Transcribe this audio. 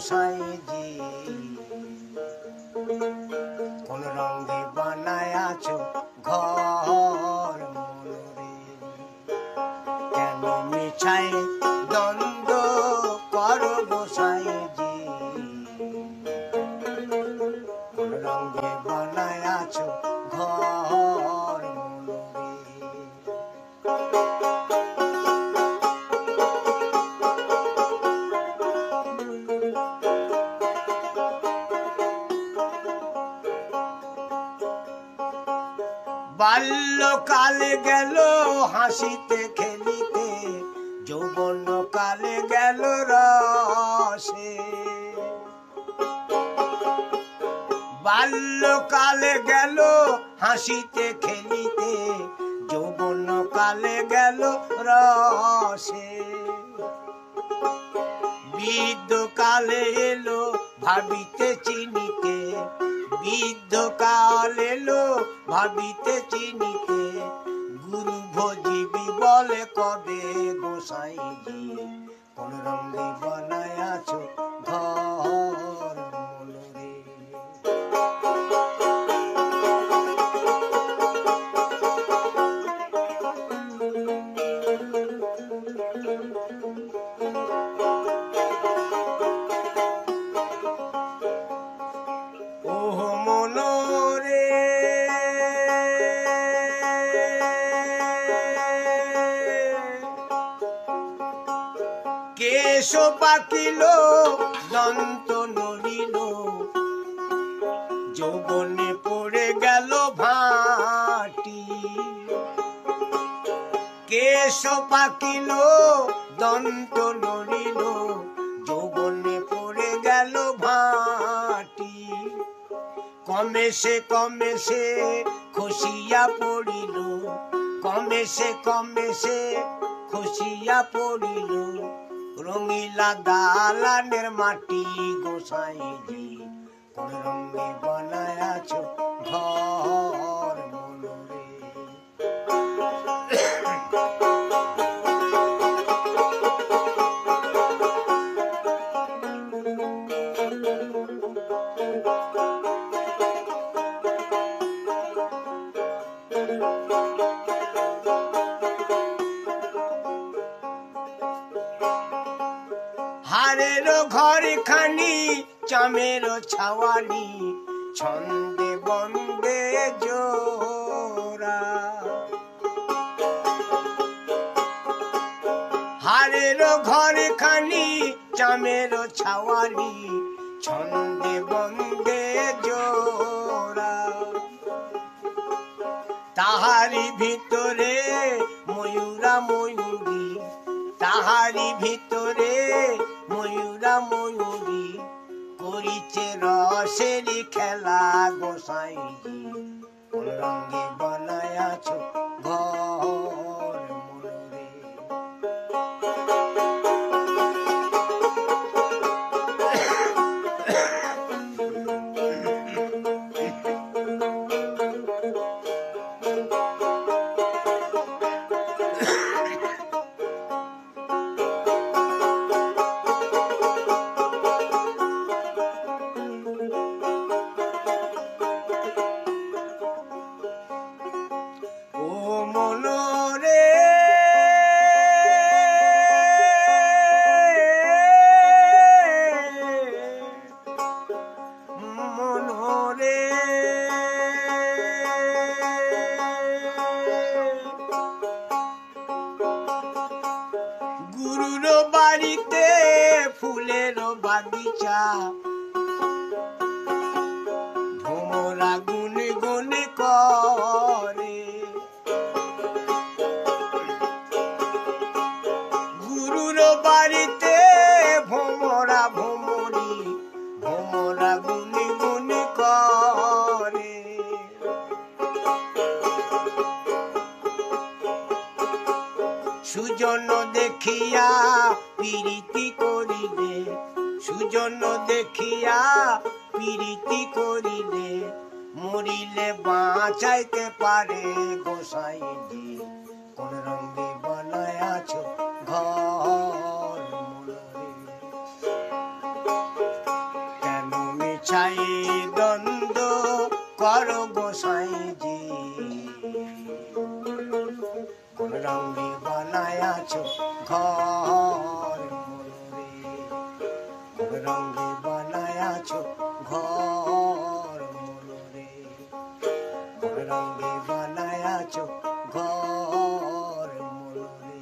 গোসাইজি কোন রঙে বানায়াছো ঘর মনরে কেন মিছাই দ্বন্দ্ব করো গোসাইজি কোন রঙে বানায়াছো ঘর মনরে বাল্যকালে গেল হাসিতে খেলিতে যৌবন কালে গেল রসে বাল্যকালে গেল হাসিতে খেলিতে যৌবন কালে গেল রসে বৃদ্ধ কালে এলো ভাবিতে চিনিতে বৃদ্ধ কাল এলো ভাবিতে চিনিতে গুরু ভজিবি বলে কবে গোসাইজি কোন রঙে বানায়াছো ঘর মনরে কেশ পাকিল দন্ত নড়িল যৌবনে পড়ে গেল ভাটি কেশ পাকিল দন্ত নড়িল যৌবনে পড়ে গেল ভাটি কমেছে কমেছে খসিয়া পড়িল কমেছে কমেছে খসিয়া পড়িল রঙিলা দালানের মাটি গোসাইজি কোন রঙে বানায়াছো ঘর মনরে হারের ঘর খানি চামের ছাওয়ানি ছন্দে বন্দে জোড়া হারের ঘর খানি চামের ছাওয়ানি ছন্দে বন্দে জোড়া তাহারি ভিতরে ময়ূরা ময়ূরী তাহারি ভিতরে ময়ূরা ময়ূরী করিছে রসেরই খেলা গোসাইজি কোন রঙে বানায়াছো ঘর মনরে গুরুর বাড়িতে ফুলের বাগিচা ভোমরা গুনে গুনে করে গুরুর বাড়িতে ভোমরা ভোমরি ভোমরা গুনে গুনে করে সুজন দেখিয়া প্রীতি করিলে সুজন দেখিয়া প্রীতি করিলে মরিলে বাঁচাইতে পারে গোসাইজি কোন রঙে বানায়াছো ঘর মনরে কোন রঙে বানায়াছো ঘর মনরে, কোন রঙে বানায়াছো ঘর মনরে, কোন রঙে বানায়াছো ঘর মনরে।